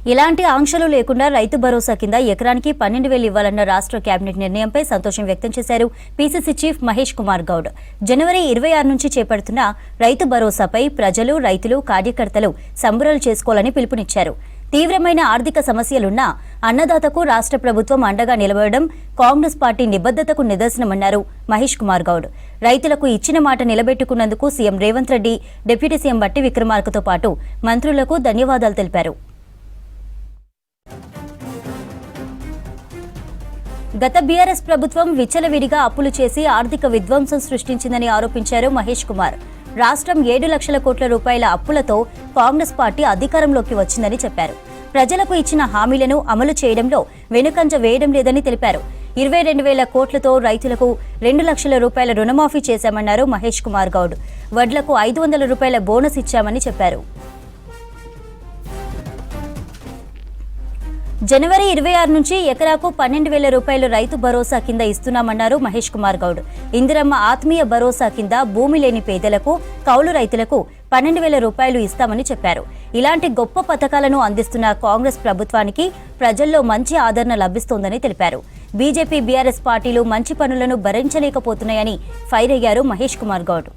ఇలాంటి ఆంక్షలు లేకుండా రైతు భరోసా కింద ఎకరానికి 12,000 ఇవ్వాలన్న రాష్ట్ర కేబినెట్ నిర్ణయంపై సంతోషం వ్యక్తం చేశారు పీసీసీ చీఫ్ మహేష్ కుమార్ గౌడ్. జనవరి 26 నుంచి చేపడుతున్న రైతు భరోసాపై ప్రజలు, రైతులు, కార్యకర్తలు సంబరాలు చేసుకోవాలని పిలుపునిచ్చారు. తీవ్రమైన ఆర్థిక సమస్యలున్నా అన్నదాతకు రాష్ట్ర ప్రభుత్వం అండగా నిలబడడం కాంగ్రెస్ పార్టీ నిబద్ధతకు నిదర్శనమన్నారు మహేష్ కుమార్ గౌడ్. రైతులకు ఇచ్చిన మాట నిలబెట్టుకున్నందుకు CM Revanth Reddy, deputy CM Bhatti విక్రమార్కతో పాటు మంత్రులకు ధన్యవాదాలు తెలిపారు. గత బీఆర్ఎస్ ప్రభుత్వం విచ్చలవిడిగా అప్పులు చేసి ఆర్థిక విధ్వంసం సృష్టించిందని ఆరోపించారు మహేష్ కుమార్. రాష్ట్రం 7 లక్షల కోట్ల రూపాయల అప్పులతో కాంగ్రెస్ పార్టీ అధికారంలోకి వచ్చిందని చెప్పారు. ప్రజలకు ఇచ్చిన హామీలను అమలు చేయడంలో వెనుకంజ వేయడం లేదని తెలిపారు. 22,000 కోట్లతో రైతులకు 2 లక్షల రూపాయల రుణమాఫీ చేశామన్నారు మహేష్ కుమార్ గౌడ్. వడ్లకు 500 రూపాయల బోనస్ ఇచ్చామని చెప్పారు. జనవరి 26 నుంచి ఎకరాకు 12,000 రూపాయలు రైతు భరోసా కింద ఇస్తున్నామన్నారు మహేష్ కుమార్ గౌడ్. ఇందిరమ్మ ఆత్మీయ భరోసా కింద భూమి లేని పేదలకు, కౌలు రైతులకు 12,000 రూపాయలు ఇస్తామని చెప్పారు. ఇలాంటి గొప్ప పథకాలను అందిస్తున్న కాంగ్రెస్ ప్రభుత్వానికి ప్రజల్లో మంచి ఆదరణ లభిస్తోందని తెలిపారు. బీజేపీ, బీఆర్ఎస్ పార్టీలు మంచి పనులను భరించలేకపోతున్నాయని ఫైర్ అయ్యారు మహేష్ కుమార్ గౌడ్.